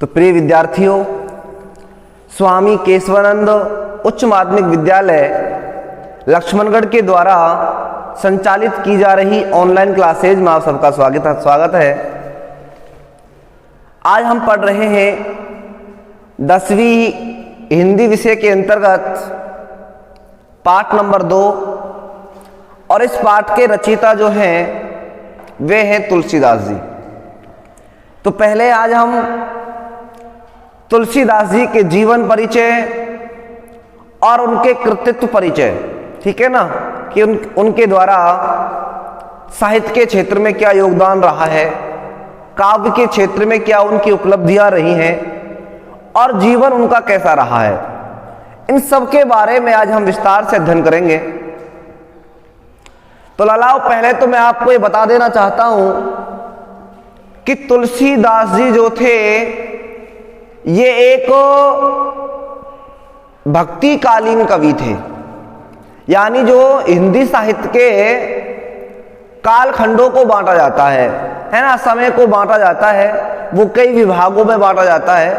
तो प्रिय विद्यार्थियों, स्वामी केशवानंद उच्च माध्यमिक विद्यालय लक्ष्मणगढ़ के द्वारा संचालित की जा रही ऑनलाइन क्लासेज में आप सबका स्वागत है। आज हम पढ़ रहे हैं 10वीं हिंदी विषय के अंतर्गत पाठ नंबर 2 और इस पाठ के रचयिता जो हैं वे हैं तुलसीदास जी। तो पहले आज हम तुलसीदास जी के जीवन परिचय और उनके कृतित्व परिचय, ठीक है ना, कि उनके द्वारा साहित्य के क्षेत्र में क्या योगदान रहा है, काव्य के क्षेत्र में क्या उनकी उपलब्धियां रही हैं और जीवन उनका कैसा रहा है, इन सब के बारे में आज हम विस्तार से अध्ययन करेंगे। तो लालाओ, पहले तो मैं आपको ये बता देना चाहता हूं कि तुलसीदास जी जो थे ये एक भक्तिकालीन कवि थे, यानी जो हिंदी साहित्य के कालखंडों को बांटा जाता है ना, समय को बांटा जाता है, वो कई विभागों में बांटा जाता है।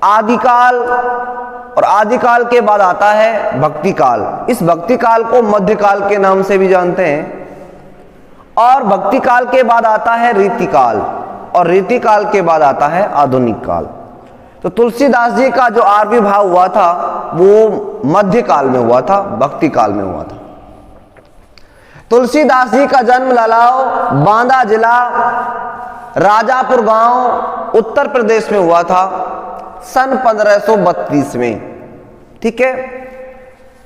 आदिकाल और आदिकाल के बाद आता है भक्तिकाल। इस भक्तिकाल को मध्यकाल के नाम से भी जानते हैं। और भक्तिकाल के बाद आता है रीतिकाल और रीतिकाल के बाद आता है आधुनिक काल। तो तुलसीदास जी का जो आविर्भाव हुआ था वो मध्यकाल में हुआ था, भक्तिकाल में हुआ था। तुलसीदास जी का जन्म लालाओ बांदा जिला राजापुर गांव उत्तर प्रदेश में हुआ था सन 1532 में। ठीक है,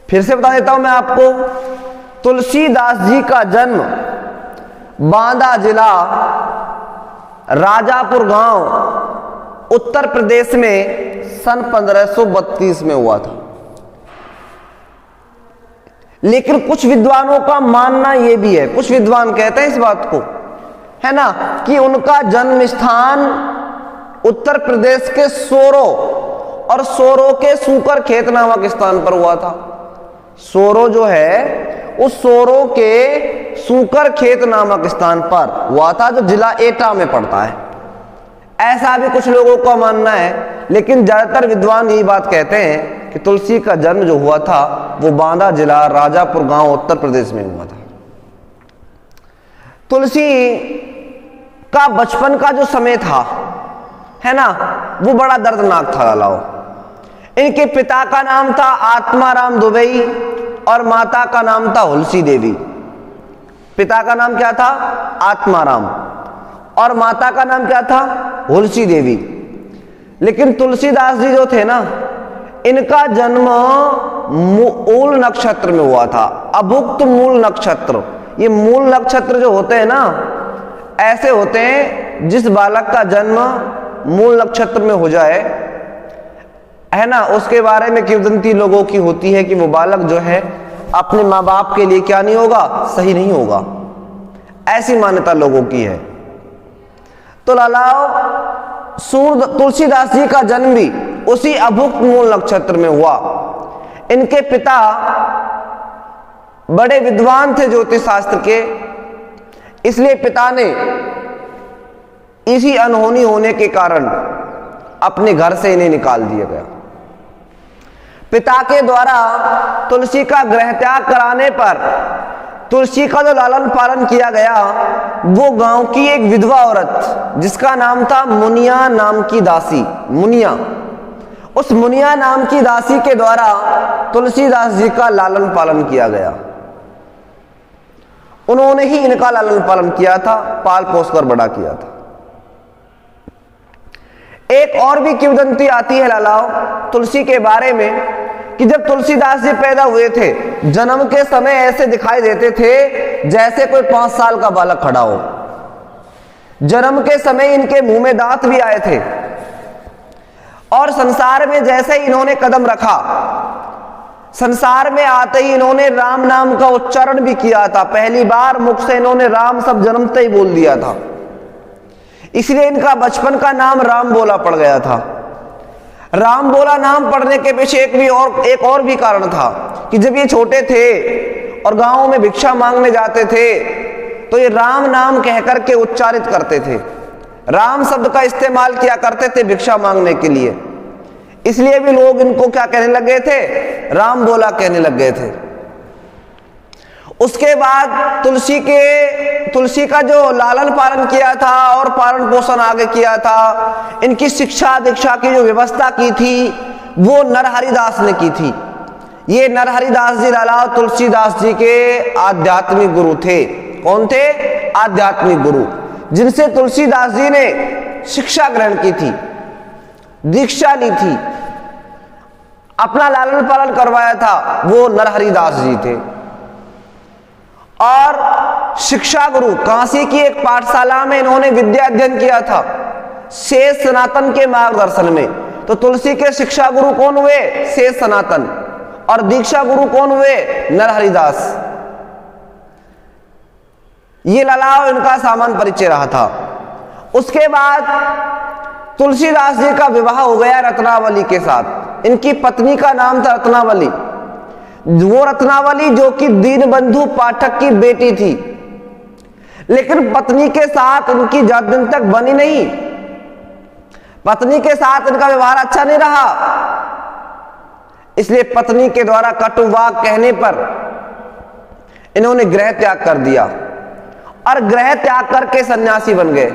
फिर से बता देता हूं मैं आपको। तुलसीदास जी का जन्म बांदा जिला राजापुर गांव उत्तर प्रदेश में सन 1532 में हुआ था। लेकिन कुछ विद्वानों का मानना यह भी है, कुछ विद्वान कहते हैं इस बात को, है ना, कि उनका जन्म स्थान उत्तर प्रदेश के सोरो और सोरो के सूकर खेत नामक स्थान पर हुआ था। सोरो जो है उस सोरो के सूकर खेत नामक स्थान पर हुआ था, जो जिला एटा में पड़ता है। ऐसा भी कुछ लोगों का मानना है, लेकिन ज्यादातर विद्वान यही बात कहते हैं कि तुलसी का जन्म जो हुआ था वो बांदा जिला राजापुर गांव उत्तर प्रदेश में हुआ था। तुलसी का बचपन का जो समय था, है ना, वो बड़ा दर्दनाक था लालाओ। इनके पिता का नाम था आत्माराम दुबई और माता का नाम था हुलसी देवी। पिता का नाम क्या था? आत्माराम, और माता का नाम क्या था? हुलसी देवी। लेकिन तुलसीदास जी जो थे ना, इनका जन्म मूल नक्षत्र में हुआ था। अभुक्त मूल नक्षत्र, ये मूल नक्षत्र जो होते हैं ना, ऐसे होते हैं जिस बालक का जन्म मूल नक्षत्र में हो जाए, है ना, उसके बारे में किंवदंती लोगों की होती है कि वो बालक जो है अपने माँ बाप के लिए क्या नहीं होगा? सही नहीं होगा। ऐसी मान्यता लोगों की है। तो लालाओ, तुलसीदास जी का जन्म भी उसी अभुक्त मूल नक्षत्र में हुआ। इनके पिता बड़े विद्वान थे ज्योतिष शास्त्र के, इसलिए पिता ने इसी अनहोनी होने के कारण अपने घर से इन्हें निकाल दिया गया। पिता के द्वारा तुलसी का गृह त्याग कराने पर तुलसी का जो लालन पालन किया गया, वो गांव की एक विधवा औरत जिसका नाम था मुनिया नाम की दासी, मुनिया, उस मुनिया नाम की दासी के द्वारा तुलसीदास जी का लालन पालन किया गया। उन्होंने ही इनका लालन पालन किया था, पाल पोस कर बड़ा किया था। एक और भी किंवदंती आती है लालाओ तुलसी के बारे में कि जब तुलसीदास जी पैदा हुए थे, जन्म के समय ऐसे दिखाई देते थे जैसे कोई 5 साल का बालक खड़ा हो। जन्म के समय इनके मुंह में दांत भी आए थे, और संसार में जैसे ही इन्होंने कदम रखा, संसार में आते ही इन्होंने राम नाम का उच्चारण भी किया था। पहली बार मुख से इन्होंने राम सब जन्मते ही बोल दिया था, इसलिए इनका बचपन का नाम राम बोला पड़ गया था। राम बोला नाम पड़ने के पीछे एक और भी कारण था कि जब ये छोटे थे और गांवों में भिक्षा मांगने जाते थे तो ये राम नाम कहकर के उच्चारित करते थे। राम शब्द का इस्तेमाल किया करते थे भिक्षा मांगने के लिए, इसलिए भी लोग इनको क्या कहने लग गए थे, राम बोला कहने लग गए थे। उसके बाद तुलसी का जो लालन पालन किया था और पालन पोषण आगे किया था, इनकी शिक्षा दीक्षा की जो व्यवस्था की थी वो नरहरिदास ने की थी। ये नरहरिदास जी लाला तुलसीदास जी के आध्यात्मिक गुरु थे। कौन थे? आध्यात्मिक गुरु, जिनसे तुलसीदास जी ने शिक्षा ग्रहण की थी, दीक्षा ली थी, अपना लालन पालन करवाया था, वो नरहरिदास जी थे। और शिक्षा गुरु काशी की एक पाठशाला में इन्होंने विद्या अध्ययन किया था, शेष सनातन के मार्गदर्शन में। तो तुलसी के शिक्षा गुरु कौन हुए? शेष सनातन। और दीक्षा गुरु कौन हुए? नरहरिदास। ये ललाव इनका सामान्य परिचय रहा था। उसके बाद तुलसीदास जी का विवाह हो गया रत्नावली के साथ। इनकी पत्नी का नाम था रत्नावली। वो रत्नावली जो कि दीनबंधु पाठक की बेटी थी, लेकिन पत्नी के साथ उनकी ज्यादा दिन तक बनी नहीं। पत्नी के साथ इनका व्यवहार अच्छा नहीं रहा, इसलिए पत्नी के द्वारा कटु वाक्य कहने पर इन्होंने गृह त्याग कर दिया और गृह त्याग करके सन्यासी बन गए।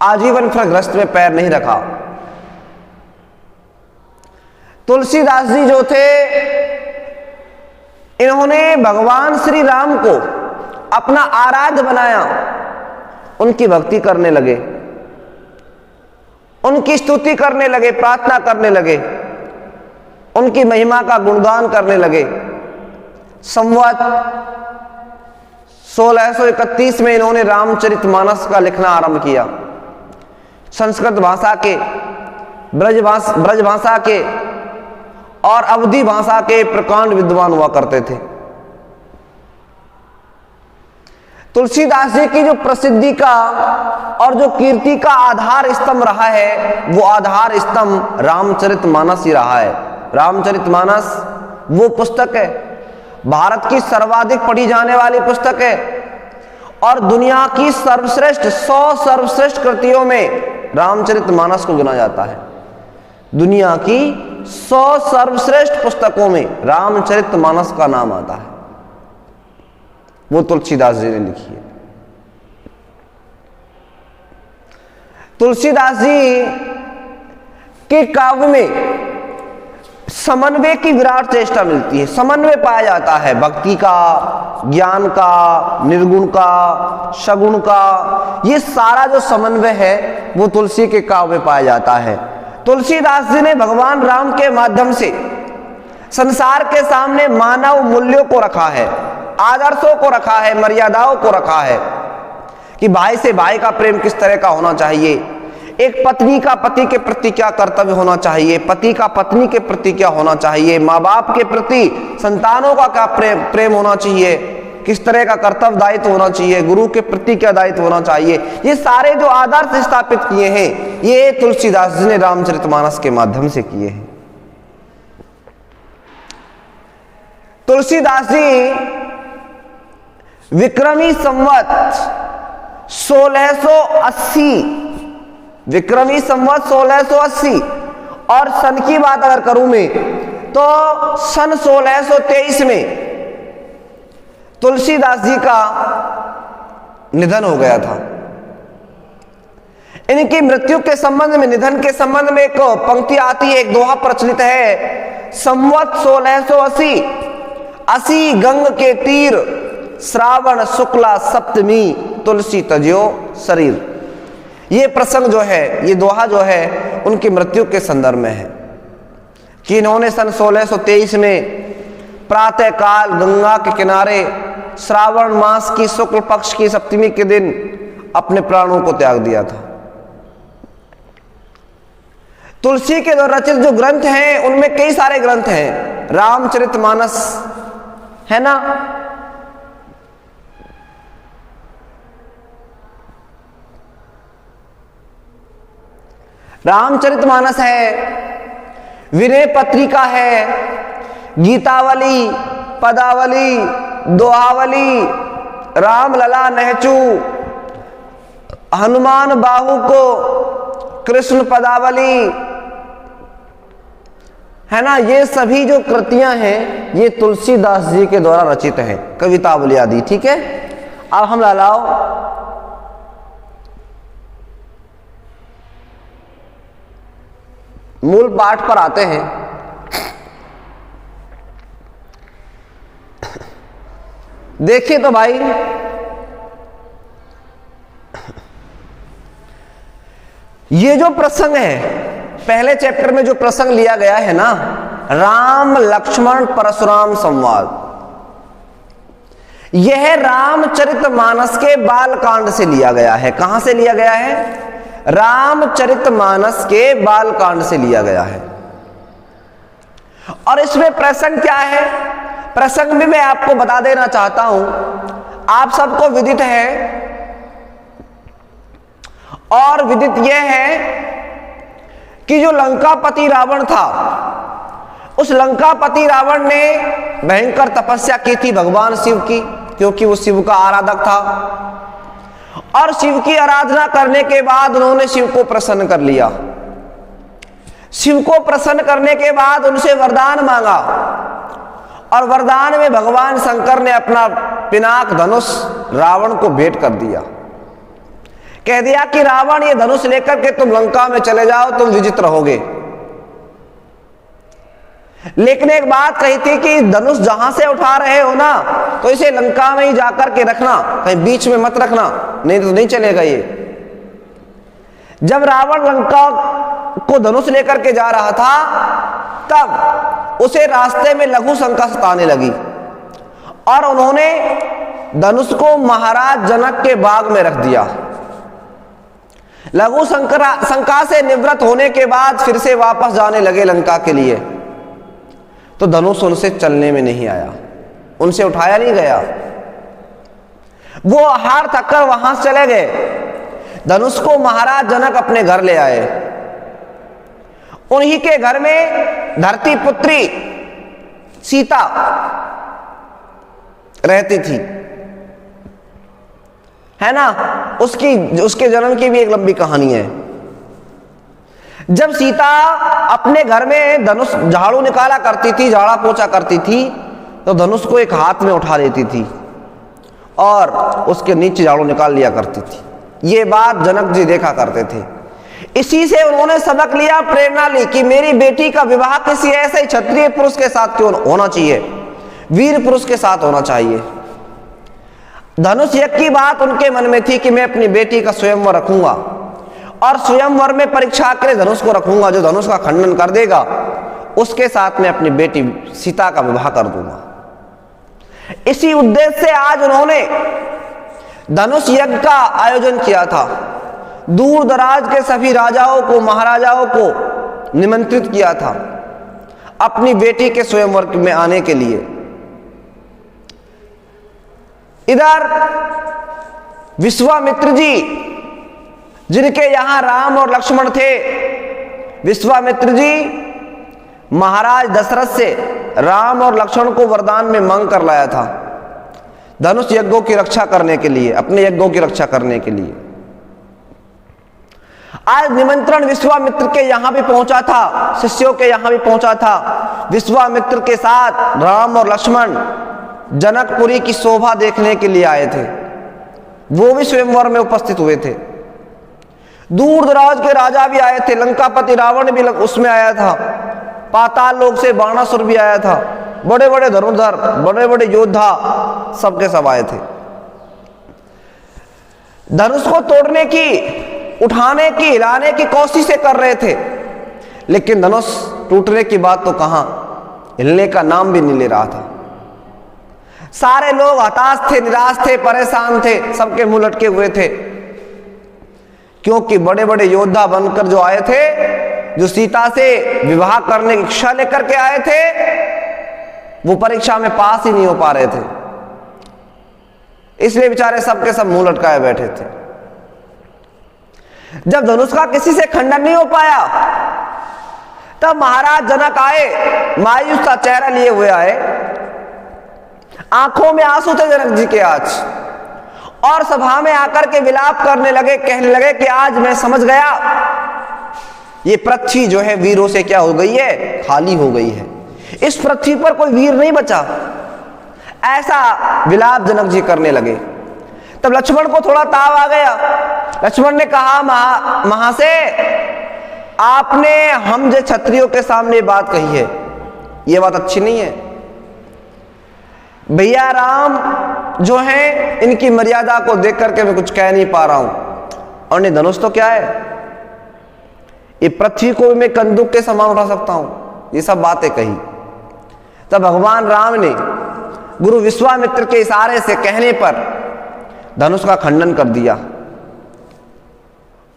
आजीवन फिर गृहस्थ में पैर नहीं रखा। तुलसीदास जी जो थे, इन्होंने भगवान श्री राम को अपना आराध्य बनाया, उनकी भक्ति करने लगे, उनकी स्तुति करने लगे, प्रार्थना करने लगे, उनकी महिमा का गुणगान करने लगे। संवत 1631 में इन्होंने रामचरितमानस का लिखना आरंभ किया। संस्कृत भाषा के, ब्रज भाषा के और अवधी भाषा के प्रकांड विद्वान हुआ करते थे। तुलसीदास जी की जो प्रसिद्धि का और जो कीर्ति का आधार स्तंभ रहा है, वो आधार स्तंभ रामचरितमानस ही रहा है। रामचरितमानस वो पुस्तक है, भारत की सर्वाधिक पढ़ी जाने वाली पुस्तक है और दुनिया की सर्वश्रेष्ठ 100 सर्वश्रेष्ठ कृतियों में रामचरितमानस को गिना जाता है। दुनिया की 100 सर्वश्रेष्ठ पुस्तकों में रामचरितमानस का नाम आता है। वो तुलसीदास जी ने लिखी है। तुलसीदास जी के काव्य में समन्वय की विराट चेष्टा मिलती है। समन्वय पाया जाता है भक्ति का, ज्ञान का, निर्गुण का, सगुण का। ये सारा जो समन्वय है वो तुलसी के काव्य में पाया जाता है। तुलसीदास जी ने भगवान राम के माध्यम से संसार के सामने मानव मूल्यों को रखा है, आदर्शों को रखा है, मर्यादाओं को रखा है कि भाई से भाई का प्रेम किस तरह का होना चाहिए, एक पत्नी का पति के प्रति क्या कर्तव्य होना चाहिए, पति का पत्नी के प्रति क्या होना चाहिए, माँ बाप के प्रति संतानों का क्या प्रेम होना चाहिए, किस तरह का कर्तव्य दायित्व होना चाहिए, गुरु के प्रति क्या दायित्व होना चाहिए। ये सारे जो आदर्श स्थापित किए हैं, ये तुलसीदास जी ने रामचरितमानस के माध्यम से किए हैं। तुलसीदास जी विक्रमी संवत 1680, विक्रमी संवत 1680 और सन की बात अगर करूं मैं तो सन 1623 में तुलसीदास जी का निधन हो गया था। इनकी मृत्यु के संबंध में, निधन के संबंध में एक पंक्ति आती है, एक दोहा प्रचलित है। संवत 1680, 80 गंग के तीर, श्रावण शुक्ला सप्तमी, तुलसी तज्यो शरीर। ये प्रसंग जो है, ये दोहा जो है, उनकी मृत्यु के संदर्भ में है कि इन्होंने सन 1623 में प्रातः काल गंगा के किनारे श्रावण मास की शुक्ल पक्ष की सप्तमी के दिन अपने प्राणों को त्याग दिया था। तुलसी के द्वारा रचित जो ग्रंथ हैं, उनमें कई सारे ग्रंथ हैं। रामचरितमानस है ना, रामचरितमानस है, विनय पत्रिका है, गीतावली, पदावली, दोहावली, रामलला, नहचू, हनुमान बाहु को कृष्ण पदावली, है ना, ये सभी जो कृतियां हैं ये तुलसीदास जी के द्वारा रचित हैं, कवितावली आदि। ठीक है, अब हम लालाओ मूल पाठ पर आते हैं। देखिए तो भाई, ये जो प्रसंग है, पहले चैप्टर में जो प्रसंग लिया गया है ना, राम लक्ष्मण परशुराम संवाद, यह रामचरितमानस के बालकांड से लिया गया है। कहां से लिया गया है? रामचरितमानस के बालकांड से लिया गया है। और इसमें प्रसंग क्या है? प्रसंग भी मैं आपको बता देना चाहता हूं। आप सबको विदित है और विदित यह है कि जो लंकापति रावण था, उस लंकापति रावण ने भयंकर तपस्या की थी भगवान शिव की, क्योंकि वो शिव का आराधक था। और शिव की आराधना करने के बाद उन्होंने शिव को प्रसन्न कर लिया। शिव को प्रसन्न करने के बाद उनसे वरदान मांगा, और वरदान में भगवान शंकर ने अपना पिनाक धनुष रावण को भेंट कर दिया। कह दिया कि रावण, ये धनुष लेकर के तुम लंका में चले जाओ, तुम विजित रहोगे। लेकिन एक बात कही थी कि धनुष जहां से उठा रहे हो ना, तो इसे लंका में ही जाकर के रखना, कहीं बीच में मत रखना, नहीं तो नहीं चलेगा ये। जब रावण लंका को धनुष लेकर के जा रहा था, तब उसे रास्ते में लघु शंका सताने लगी, और उन्होंने धनुष को महाराज जनक के बाग में रख दिया। लघु शंका से निवृत्त होने के बाद फिर से वापस जाने लगे लंका के लिए, तो धनुष उनसे चलने में नहीं आया, उनसे उठाया नहीं गया। वो हार थक कर वहां से चले गए। धनुष को महाराज जनक अपने घर ले आए। उन्हीं के घर में धरती पुत्री सीता रहती थी, है ना। उसके जन्म की भी एक लंबी कहानी है। जब सीता अपने घर में धनुष झाड़ू निकाला करती थी, झाड़ा पोछा करती थी, तो धनुष को एक हाथ में उठा लेती थी और उसके नीचे झाड़ू निकाल लिया करती थी। ये बात जनक जी देखा करते थे। इसी से उन्होंने सबक लिया, प्रेरणा ली कि मेरी बेटी का विवाह किसी ऐसे क्षत्रिय पुरुष के साथ क्यों होना चाहिए, वीर पुरुष के साथ होना चाहिए। धनुष यज्ञ की बात उनके मन में थी कि मैं अपनी बेटी का स्वयंवर रखूंगा, और स्वयंवर में परीक्षा के लिए धनुष को रखूंगा। जो धनुष का खंडन कर देगा उसके साथ मैं अपनी बेटी सीता का विवाह कर दूंगा। इसी उद्देश्य से आज उन्होंने धनुष यज्ञ का आयोजन किया था। दूर दराज के सभी राजाओं को, महाराजाओं को निमंत्रित किया था अपनी बेटी के स्वयंवर में आने के लिए। इधर विश्वामित्र जी, जिनके यहां राम और लक्ष्मण थे, विश्वामित्र जी महाराज दशरथ से राम और लक्ष्मण को वरदान में मांग कर लाया था, धनुष यज्ञों की रक्षा करने के लिए, अपने यज्ञों की रक्षा करने के लिए। आज निमंत्रण विश्वामित्र के यहां भी पहुंचा था, शिष्यों के यहां भी पहुंचा था। विश्वामित्र के साथ राम और लक्ष्मण जनकपुरी की शोभा देखने के लिए आए थे। वो भी स्वयंवर में उपस्थित हुए थे। दूर दराज के राजा भी आए थे, लंकापति रावण भी उसमें आया था, पाताल लोक से बाणासुर भी आया था, बड़े बड़े धनुर्धर, बड़े बड़े योद्धा सबके सब आए थे। धनुष को तोड़ने की, उठाने की, हिलाने की कोशिशें कर रहे थे, लेकिन धनुष टूटने की बात तो कहां, हिलने का नाम भी नहीं ले रहा था। सारे लोग हताश थे, निराश थे, परेशान थे, सबके मुंह लटके हुए थे, क्योंकि बड़े बड़े योद्धा बनकर जो आए थे, जो सीता से विवाह करने की इच्छा लेकर के आए थे, वो परीक्षा में पास ही नहीं हो पा रहे थे। इसलिए बेचारे सबके सब मुंह लटकाए बैठे थे। जब धनुष का किसी से खंडन नहीं हो पाया, तब महाराज जनक आए, मायूस सा चेहरा लिए हुए आए, आंखों में आंसू थे जनक जी के आज, और सभा में आकर के विलाप करने लगे, कहने लगे कि आज मैं समझ गया ये पृथ्वी जो है वीरों से क्या हो गई है, खाली हो गई है, इस पृथ्वी पर कोई वीर नहीं बचा। ऐसा विलाप जनक जी करने लगे। तब लक्ष्मण को थोड़ा ताव आ गया। लक्ष्मण ने कहा, महाशय आपने हम जो क्षत्रियों के सामने बात कही है, ये बात अच्छी नहीं है। भैया राम जो है इनकी मर्यादा को देख करके मैं कुछ कह नहीं पा रहा हूं, और नहीं धनुष तो क्या है, ये पृथ्वी को मैं कंदूक के समान उठा सकता हूं, ये सब बातें कही। तब भगवान राम ने गुरु विश्वामित्र के इशारे से कहने पर धनुष का खंडन कर दिया,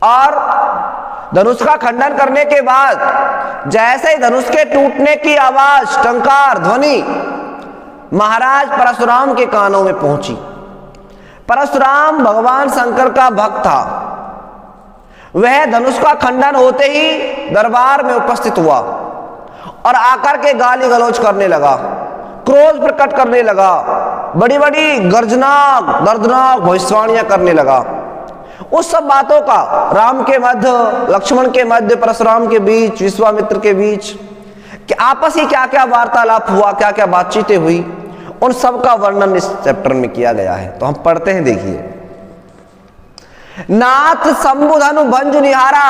और धनुष का खंडन करने के बाद जैसे ही धनुष के टूटने की आवाज, टंकार ध्वनि महाराज परशुराम के कानों में पहुंची। परशुराम भगवान शंकर का भक्त था। वह धनुष का खंडन होते ही दरबार में उपस्थित हुआ और आकर के गाली गलौज करने लगा, क्रोध प्रकट करने लगा, बड़ी बड़ी गर्जनाक दर्दनाक भविष्यवाणियां करने लगा। उस सब बातों का राम के मध्य, लक्ष्मण के मध्य, परशुराम के बीच, विश्वामित्र के बीच कि आपस ही क्या क्या वार्तालाप हुआ, क्या क्या बातचीतें हुई, उन सब का वर्णन इस चैप्टर में किया गया है। तो हम पढ़ते हैं, देखिए। नाथ शंभुधनु भंज निहारा,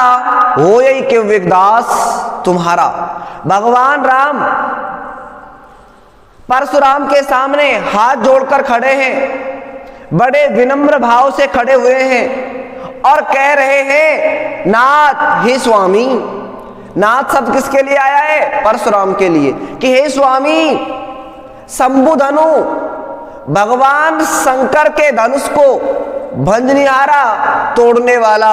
होय के विकदास तुम्हारा। भगवान राम परशुराम के सामने हाथ जोड़कर खड़े हैं, बड़े विनम्र भाव से खड़े हुए हैं और कह रहे हैं, नाथ हे स्वामी। नाथ शब्द किसके लिए आया है? परशुराम के लिए, कि हे स्वामी शंभुधनु, भगवान शंकर के धनुष को भंजनिहारा, तोड़ने वाला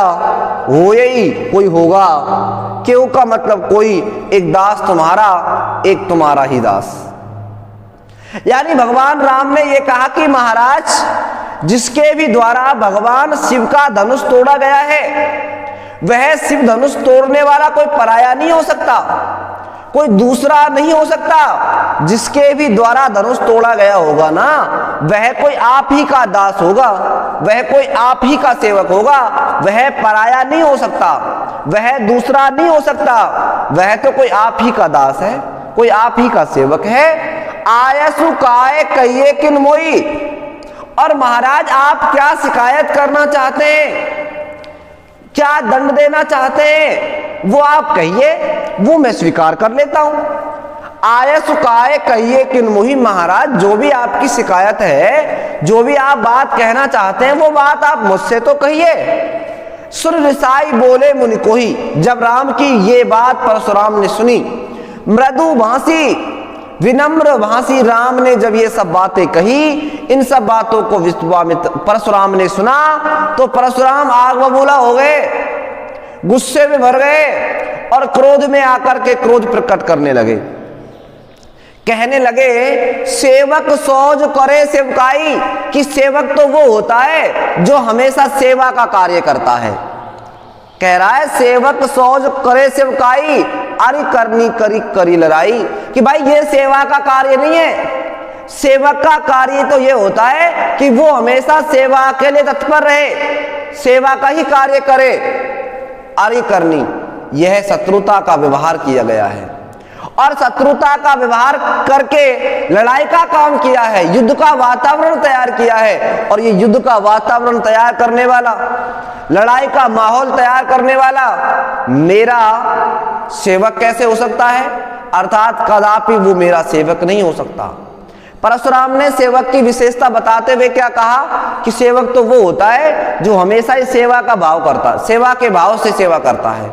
हो, यही कोई होगा। क्यों का मतलब कोई, एक दास तुम्हारा, एक तुम्हारा ही दास। यानी भगवान राम ने यह कहा कि महाराज जिसके भी द्वारा भगवान शिव का धनुष तोड़ा गया है, वह शिव धनुष तोड़ने वाला कोई पराया नहीं हो सकता, कोई दूसरा नहीं हो सकता। जिसके भी द्वारा धनुष तोड़ा गया होगा ना, वह कोई आप ही का दास होगा, वह कोई आप ही का सेवक होगा, वह पराया नहीं हो सकता, वह दूसरा नहीं हो सकता, वह तो कोई आप ही का दास है, कोई आप ही का सेवक है। आयसु काय कहिए किन मोई। और महाराज आप क्या शिकायत करना चाहते हैं, क्या दंड देना चाहते हैं, वो आप कहिए, वो मैं स्वीकार कर लेता हूं। आयसु काय कहिए किन मोही। महाराज जो भी आपकी शिकायत है, जो भी आप बात कहना चाहते हैं, वो बात आप मुझसे तो कहिए। सुर रिसाई बोले मुनि कोही। जब राम की ये बात परशुराम ने सुनी, मृदु भाषी विनम्र भाषी राम ने जब ये सब बातें कही, इन सब बातों को विश्वामित्र परशुराम ने सुना तो परशुराम आग बबूला हो गए, गुस्से में भर गए और क्रोध में आकर के क्रोध प्रकट करने लगे। कहने लगे, सेवक सौज करे सेवकाई। कि सेवक तो वो होता है जो हमेशा सेवा का कार्य करता है। कह रहा है सेवक सौज करे सेवकाई, अरे करनी करी करी लड़ाई। कि भाई ये सेवा का कार्य नहीं है, सेवक का कार्य तो ये होता है कि वो हमेशा सेवा के लिए तत्पर रहे, सेवा का ही कार्य करे। अरे करनी, यह शत्रुता का व्यवहार किया गया है, और शत्रुता का व्यवहार करके लड़ाई का काम किया है, युद्ध का वातावरण तैयार किया है। और ये युद्ध का वातावरण तैयार करने वाला, लड़ाई का माहौल तैयार करने वाला मेरा सेवक कैसे हो सकता है? अर्थात कदापि वो मेरा सेवक नहीं हो सकता। परशुराम ने सेवक की विशेषता बताते हुए क्या कहा कि सेवक तो वो होता है जो हमेशा ही सेवा का भाव करता, सेवा के भाव से सेवा करता है।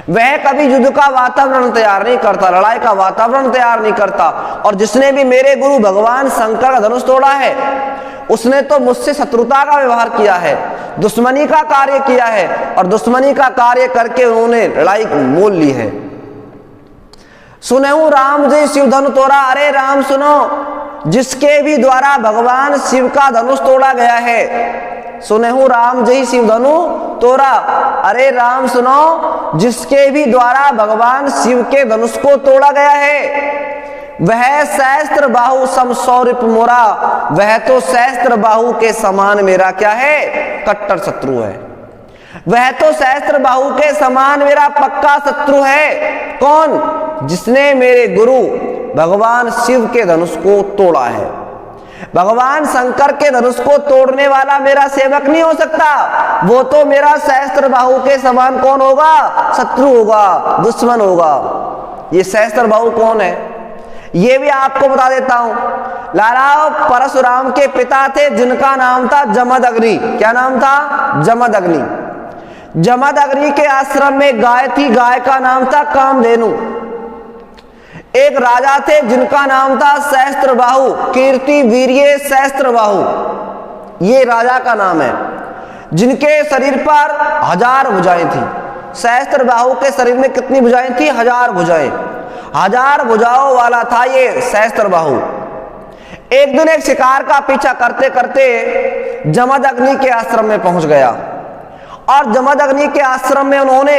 वह कभी युद्ध का वातावरण तैयार नहीं करता, लड़ाई का वातावरण तैयार नहीं करता। और जिसने भी मेरे गुरु भगवान शंकर का धनुष तोड़ा है, उसने तो मुझसे शत्रुता का व्यवहार किया है, दुश्मनी का कार्य किया है, और दुश्मनी का कार्य करके उन्होंने लड़ाई मोल ली है। सुनहु राम जी शिव धनु तोड़ा। अरे राम सुनो, जिसके भी द्वारा भगवान शिव का धनुष तोड़ा गया है, सुनहु राम जी शिव धनु तोड़ा। अरे राम सुनो, जिसके भी द्वारा भगवान शिव के धनुष को तोड़ा गया है, वह सहस्त्र बाहु सम सौरिप मोरा, वह तो सहस्त्र बाहु के समान मेरा क्या है, कट्टर शत्रु है। वह तो सहस्त्र बाहु के समान मेरा पक्का शत्रु है। कौन? जिसने मेरे गुरु भगवान शिव के धनुष को तोड़ा है। भगवान शंकर के धनुष को तोड़ने वाला मेरा सेवक नहीं हो सकता। वो तो मेरा सहस्त्र बाहु के समान कौन होगा, शत्रु होगा, दुश्मन होगा। ये सहस्त्र बाहु कौन है, ये भी आपको बता देता हूं। लाला परशुराम के पिता थे जिनका नाम था जमदग्नि। क्या नाम था? जमदग्नि। जमदग्नि के आश्रम में गाय थी, गाय का नाम था कामधेनु। एक राजा थे जिनका नाम था सहस्त्रबाहु, कीर्ति वीर्य सहस्त्रबाहु, ये राजा का नाम है, जिनके शरीर पर 1000 भुजाएं थी। सहस्त्रबाहु के शरीर में कितनी भुजाएं थी? 1000 भुजाएं। 1000 भुजाओं वाला था ये सहस्त्रबाहु। एक दिन एक शिकार का पीछा करते करते जमदग्नि के आश्रम में पहुंच गया और जमदग्नि के आश्रम में उन्होंने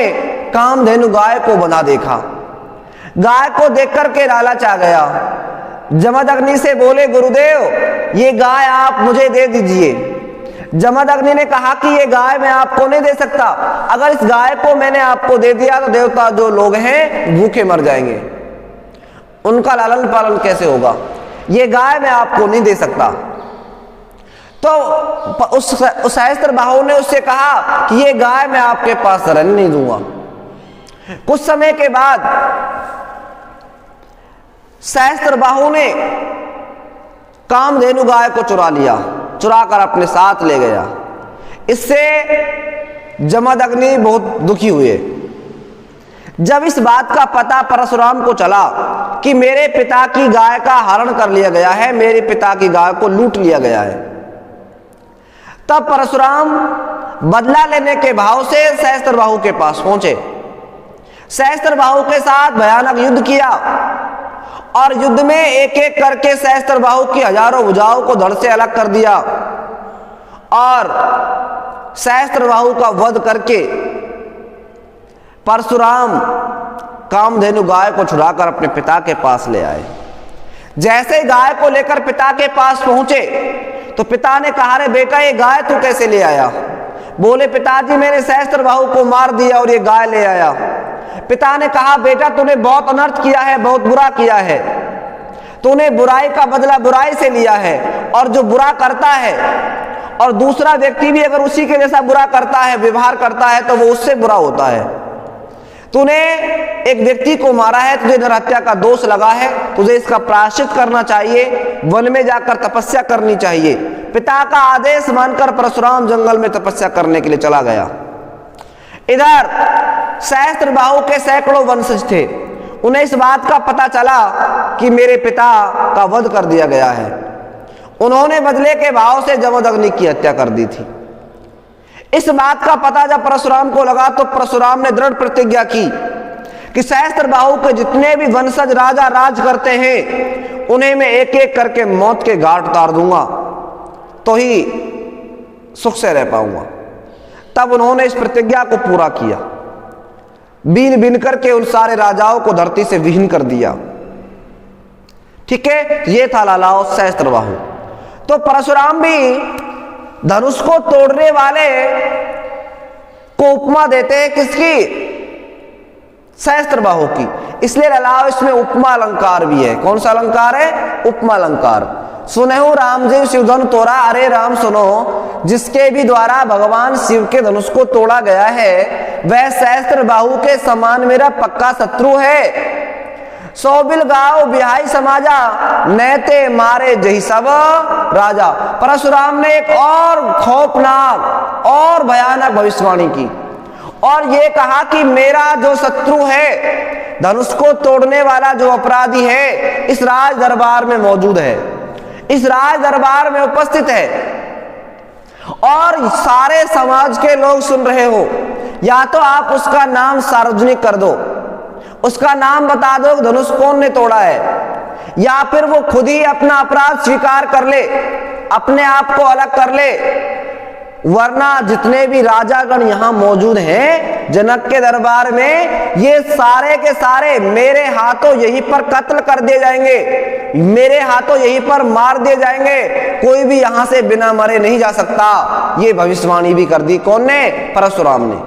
कामधेनु गाय को बंधा देखा। गाय को देख करके लालच आ गया। जमदग्नि से बोले, गुरुदेव ये गाय आप मुझे दे दीजिए। जमदग्नि ने कहा कि ये गाय मैं आपको नहीं दे सकता, अगर इस गाय को मैंने आपको दे दिया तो देवता जो लोग हैं भूखे मर जाएंगे, उनका लालन पालन कैसे होगा, ये गाय मैं आपको नहीं दे सकता। तो उस सहस्त्रबाहु ने उससे कहा कि ये गाय मैं आपके पास रहने नहीं दूंगा। कुछ समय के बाद सहस्त्रबाहु ने कामधेनु गाय को चुरा लिया, चुरा कर अपने साथ ले गया। इससे जमदग्नि बहुत दुखी हुए। जब इस बात का पता परशुराम को चला कि मेरे पिता की गाय का हरण कर लिया गया है, मेरे पिता की गाय को लूट लिया गया है, तब परशुराम बदला लेने के भाव से सहस्त्रबाहु के पास पहुंचे। सहस्त्रबाहु के साथ भयानक युद्ध किया और युद्ध में एक एक करके सहस्त्रबाहु की 1000 भुजाओं को धड़ से अलग कर दिया और सहस्त्रबाहु का वध करके परशुराम कामधेनु गाय को छुड़ाकर अपने पिता के पास ले आए। जैसे गाय को लेकर पिता के पास पहुंचे तो पिता ने कहा, रे बेटा ये गाय तू कैसे ले आया? बोले, पिताजी मैंने सहस्त्रबाहु को मार दिया और ये गाय ले आया। पिता ने कहा, बेटा तूने बहुत अनर्थ किया है, बहुत बुरा किया है, तूने बुराई का बदला बुराई से लिया है, और जो बुरा करता है और दूसरा व्यक्ति भी अगर उसी के जैसा बुरा करता है, व्यवहार करता है, तो वो उससे बुरा होता है। तूने एक व्यक्ति को मारा है, तुझे नरहत्या का दोष लगा है, तुझे इसका प्रायश्चित करना चाहिए, वन में जाकर तपस्या करनी चाहिए। पिता का आदेश मानकर परशुराम जंगल में तपस्या करने के लिए चला गया। इधर सहस्त्रबाहु के सैकड़ों वंशज थे, उन्हें इस बात का पता चला कि मेरे पिता का वध कर दिया गया है। उन्होंने बदले के भाव से जमदग्नि की हत्या कर दी थी। इस बात का पता जब परशुराम को लगा तो परशुराम ने दृढ़ प्रतिज्ञा की कि सहस्त्रबाहु के जितने भी वंशज राजा राज करते हैं उन्हें मैं एक एक करके मौत के घाट उतार दूंगा, तो ही सुख से रह पाऊंगा। तब उन्होंने इस प्रतिज्ञा को पूरा किया, बीन बीन करके उन सारे राजाओं को धरती से विहीन कर दिया। ठीक है, ये था लालाओ सहस्त्रबाहु। तो परशुराम भी धनुष को तोड़ने वाले को उपमा देते हैं किसकी? सहस्त्रबाहु की। इसलिए लालाओ इसमें उपमा अलंकार भी है। कौन सा अलंकार है? उपमा अलंकार। सुनहु राम जी शिवधन तोड़ा, अरे राम सुनो, जिसके भी द्वारा भगवान शिव के धनुष को तोड़ा गया है वह सहस्त्रबाहु के समान मेरा पक्का शत्रु है। सौ बिल गाओ बिहाई समाजा, नैते मारे जही सब राजा। परशुराम ने एक और खौफनाक और भयानक भविष्यवाणी की और ये कहा कि मेरा जो शत्रु है, धनुष को तोड़ने वाला जो अपराधी है, इस राज दरबार में मौजूद है, इस राज दरबार में उपस्थित है और सारे समाज के लोग सुन रहे हो। या तो आप उसका नाम सार्वजनिक कर दो, उसका नाम बता दो धनुष कौन ने तोड़ा है, या फिर वो खुद ही अपना अपराध स्वीकार कर ले, अपने आप को अलग कर ले वरना जितने भी राजागण यहां मौजूद हैं जनक के दरबार में, ये सारे के सारे मेरे हाथों यहीं पर कत्ल कर दिए जाएंगे, मेरे हाथों यहीं पर मार दिए जाएंगे, कोई भी यहां से बिना मरे नहीं जा सकता। ये भविष्यवाणी भी कर दी। कौन ने? परशुराम ने।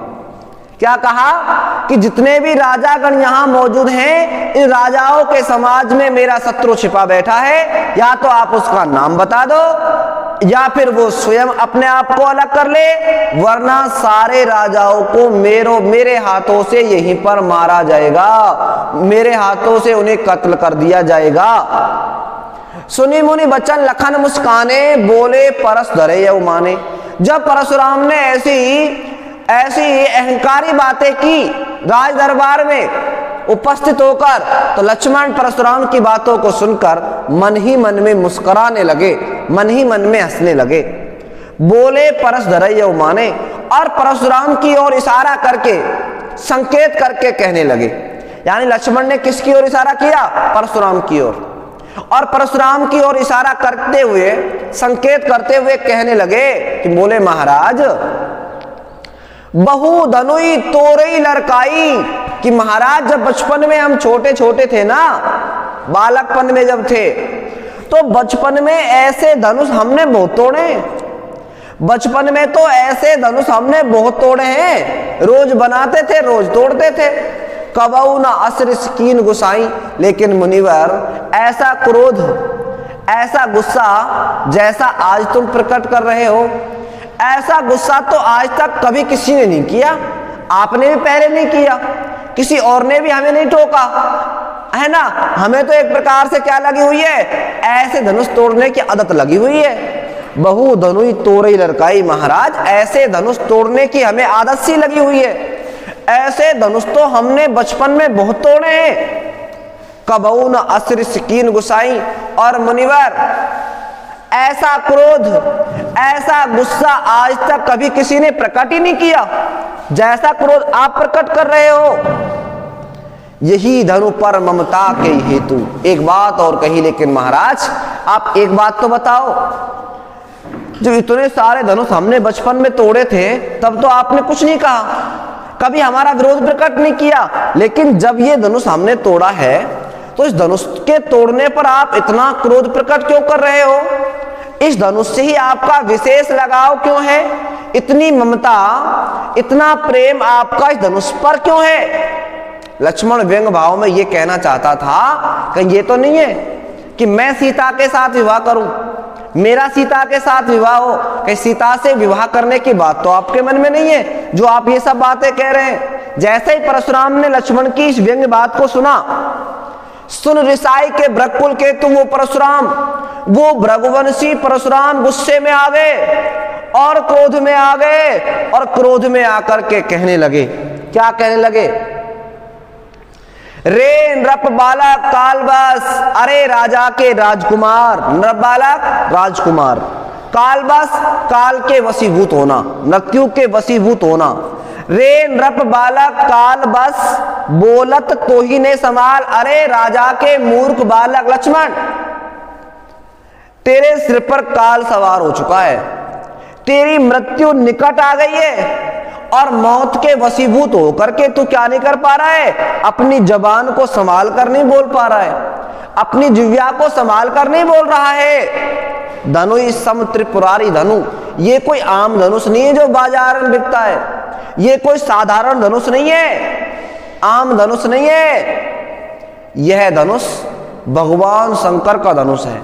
क्या कहा कि जितने भी राजागण यहां मौजूद हैं, इन राजाओं के समाज में मेरा शत्रु छिपा बैठा है, या तो आप उसका नाम बता दो या फिर वो स्वयं अपने आप को अलग कर ले, वरना सारे राजाओं को मेरे हाथों से यहीं पर मारा जाएगा, मेरे हाथों से उन्हें कत्ल कर दिया जाएगा। सुनी मुनि बचन लखन मुस्काने, बोले परस धरे यऊ माने। जब परशुराम ने ऐसी अहंकारी बातें की राज दरबार में उपस्थित होकर, तो लक्ष्मण परशुराम की बातों को सुनकर मन ही मन में मुस्कुराने लगे, मन ही मन में हंसने लगे। बोले परस धरैयौ माने, और परशुराम की ओर इशारा करके, संकेत करके कहने लगे। यानी लक्ष्मण ने किसकी ओर इशारा किया? परशुराम की ओर। और परशुराम की ओर इशारा करते हुए, संकेत करते हुए कहने लगे कि बोले महाराज, बहु धनुई तोरई लड़काई, कि महाराज जब बचपन में हम छोटे छोटे थे ना, बालकपन में जब थे, तो बचपन में ऐसे धनुष हमने बहुत तोड़े, बचपन में तो ऐसे धनुष हमने बहुत तोड़े हैं, रोज बनाते थे, रोज तोड़ते थे। कबऊ ना असर कीन गुसाई, लेकिन मुनिवर ऐसा क्रोध, ऐसा गुस्सा जैसा आज तुम प्रकट कर रहे हो, ऐसा गुस्सा तो आज तक कभी किसी ने नहीं किया। आपने भी पहले नहीं किया, किसी और ने भी हमें नहीं टोका, है ना। हमें तो एक प्रकार से क्या लगी हुई है? ऐसे धनुष तोड़ने की आदत लगी हुई है। बहु धनुई तोरई लड़काई, महाराज ऐसे धनुष तोड़ने की हमें आदत सी लगी हुई है। ऐसे धनुष तो हमने बचपन में बहुत तोड़े हैं। कबऊ न असर सकीन गुसाई, और मुनिवर ऐसा क्रोध, ऐसा गुस्सा आज तक कभी किसी ने प्रकट ही नहीं किया जैसा क्रोध आप प्रकट कर रहे हो। यही धनु पर ममता के हेतु। एक बात और कही, लेकिन महाराज आप एक बात तो बताओ, जो इतने सारे धनुष हमने बचपन में तोड़े थे तब तो आपने कुछ नहीं कहा, कभी हमारा विरोध प्रकट नहीं किया, लेकिन जब ये धनुष हमने तोड़ा है तो इस धनुष के तोड़ने पर आप इतना क्रोध प्रकट क्यों कर रहे हो? इस धनुष से ही आपका विशेष लगाव क्यों है? इतनी ममता, इतना प्रेम आपका इस धनुष पर क्यों है? लक्ष्मण व्यंग भाव में ये कहना चाहता था कि ये तो नहीं है कि मैं सीता के साथ विवाह करूं, मेरा सीता के साथ विवाह हो, कि सीता से विवाह करने की बात तो आपके मन में नहीं है, जो आप ये सब बातें कह रहे हैं। जैसे ही परशुराम ने लक्ष्मण की इस व्यंग बात को सुना, सुन रिसाई के भृगकुल के तुम वो परशुराम, वो भृगुवंशी परशुराम गुस्से में आ गए और क्रोध में आ गए, और क्रोध में आकर के कहने लगे, क्या कहने लगे? रे नृप बालक कालबस, अरे राजा के राजकुमार, नृप बालक राजकुमार, कालबस काल के वशीभूत होना, मृत्यु के वशीभूत होना। रे नृप बालक काल बस, बोलत तो ही ने संभाल, अरे राजा के मूर्ख बालक लक्ष्मण, तेरे सिर पर काल सवार हो चुका है, तेरी मृत्यु निकट आ गई है, और मौत के वशीभूत होकर के तू क्या नहीं कर पा रहा है? अपनी जबान को संभाल कर नहीं बोल पा रहा है, अपनी जिह्वा को संभाल कर नहीं बोल रहा है। धनु सम त्रिपुरारी धनु, ये कोई आम धनुष नहीं है जो बाजार में बिकता है, ये कोई साधारण धनुष नहीं है, आम धनुष नहीं है। यह धनुष भगवान शंकर का धनुष है।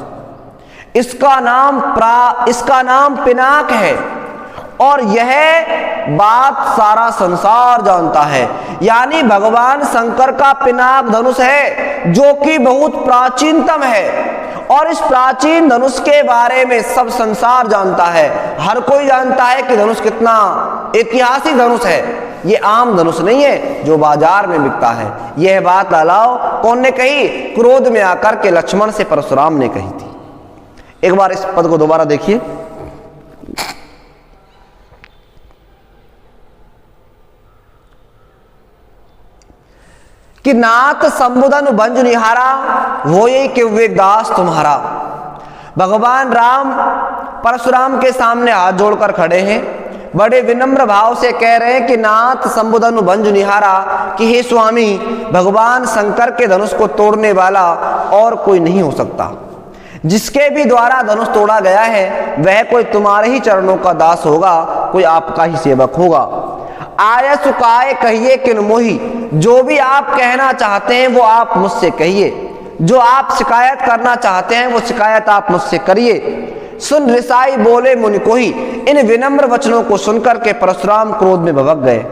इसका नाम पिनाक है, और यह बात सारा संसार जानता है। यानी भगवान शंकर का पिनाक धनुष है, जो कि बहुत प्राचीनतम है, और इस प्राचीन धनुष के बारे में सब संसार जानता है। हर कोई जानता है कि धनुष कितना ऐतिहासिक धनुष है। ये आम धनुष नहीं है जो बाजार में बिकता है। यह बात लालाओ कौन ने कही? क्रोध में आकर के लक्ष्मण से परशुराम ने कही थी। एक बार इस पद को दोबारा देखिए। कि नाथ संबुधन भंज निहारा, वो यही कि विवेक दास तुम्हारा। भगवान राम परशुराम के सामने हाथ जोड़कर खड़े हैं बड़े विनम्र भाव से कह रहे हैं कि नाथ संबुधनु भंज निहारा, कि हे स्वामी, भगवान शंकर के धनुष को तोड़ने वाला और कोई नहीं हो सकता। जिसके भी द्वारा धनुष तोड़ा गया है वह कोई तुम्हारे ही चरणों का दास होगा, कोई आपका ही सेवक होगा। आय सुकाय कहिए किन मोही, जो भी आप कहना चाहते हैं वो आप मुझसे कहिए, जो आप शिकायत करना चाहते हैं वो शिकायत आप मुझसे करिए। सुन ऋषाई बोले मुनि कोही, इन विनम्र वचनों को सुनकर के परशुराम क्रोध में भभक गए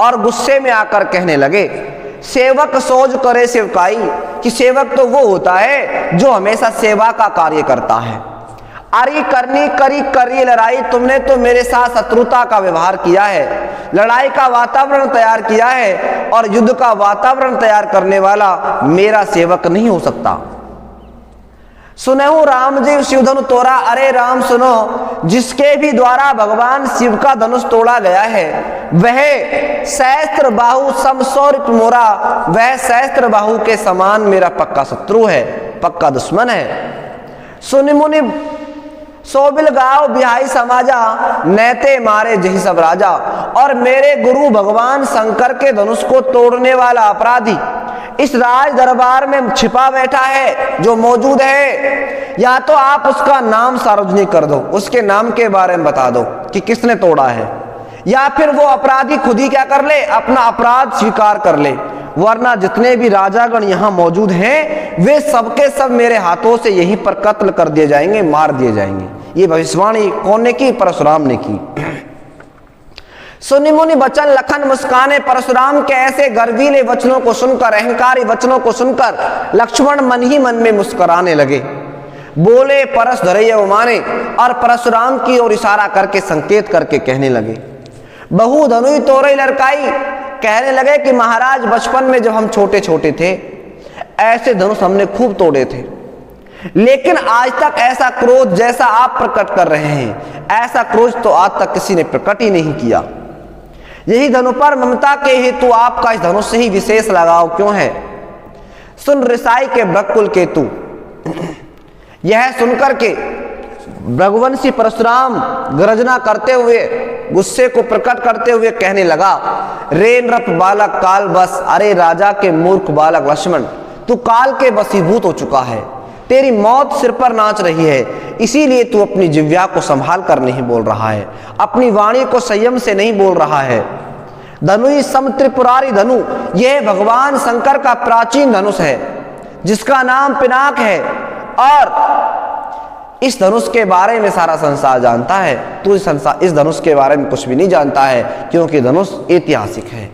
और गुस्से में आकर कहने लगे, सेवक सोच करे सेवकाई, कि सेवक तो वो होता है जो हमेशा सेवा का कार्य करता है। अरे करनी करी लड़ाई, तुमने तो मेरे साथ शत्रुता का व्यवहार किया है, लड़ाई का वातावरण तैयार किया है, और युद्ध का वातावरण तैयार करने वाला मेरा सेवक नहीं हो सकता। सुनहु राम जी शिवधनु तोड़ा, अरे राम सुनो, जिसके भी द्वारा भगवान शिव का धनुष तोड़ा गया है वह सहस्त्र बाहु समसौरिप मोरा, वह सहस्त्र बाहु के समान मेरा पक्का शत्रु है, पक्का दुश्मन है। सुनि मुनि सोबिल गाँव बिहाई समाजा, नैते मारे जही सब राजा, और मेरे गुरु भगवान शंकर के धनुष को तोड़ने वाला अपराधी इस राज दरबार में छिपा बैठा है जो मौजूद है। या तो आप उसका नाम सार्वजनिक कर दो, उसके नाम के बारे में बता दो कि किसने तोड़ा है, या फिर वो अपराधी खुद ही क्या कर ले, अपना अपराध स्वीकार कर ले, वरना जितने भी राजागण यहाँ मौजूद हैं वे सबके सब मेरे हाथों से यहीं पर कत्ल कर दिए जाएंगे, मार दिए जाएंगे। ये भविष्यवाणी कौन ने की? परशुराम ने की। सुनि मुनि बचन लखन मुस्काने, परशुराम के ऐसे गर्वीले वचनों को सुनकर, अहंकारी वचनों को सुनकर लक्ष्मण मन ही मन में मुस्कुराने लगे। बोले परस धरैया माने, और परशुराम की ओर इशारा करके संकेत करके कहने लगे, बहु धनुई तोरई लड़काई, कहने लगे कि महाराज बचपन में जब हम छोटे छोटे थे ऐसे धनुष हमने खूब तोड़े थे, लेकिन आज तक ऐसा क्रोध जैसा आप प्रकट कर रहे हैं ऐसा क्रोध तो आज तक किसी ने प्रकट ही नहीं किया। यही धनु पर ममता के हेतु आपका इस धनुष से ही विशेष लगाव क्यों है? सुन ऋषाई के भक्कुल केतु। यह सुनकर के रघुवंशी परशुराम गर्जना करते हुए, गुस्से को प्रकट करते हुए कहने लगा, रे नृप बालक काल बस, अरे राजा के मूर्ख बालक लक्ष्मण, तू काल के वशीभूत हो चुका है, तेरी मौत सिर पर नाच रही है, इसीलिए तू अपनी जिह्वा को संभाल कर नहीं बोल रहा है, अपनी वाणी को संयम से नहीं बोल रहा है। धनुई सम त्रिपुरारी धनु, यह भगवान शंकर का प्राचीन धनुष है जिसका नाम पिनाक है, और इस धनुष के बारे में सारा संसार जानता है। तू इस धनुष के बारे में कुछ भी नहीं जानता है, क्योंकि धनुष ऐतिहासिक है।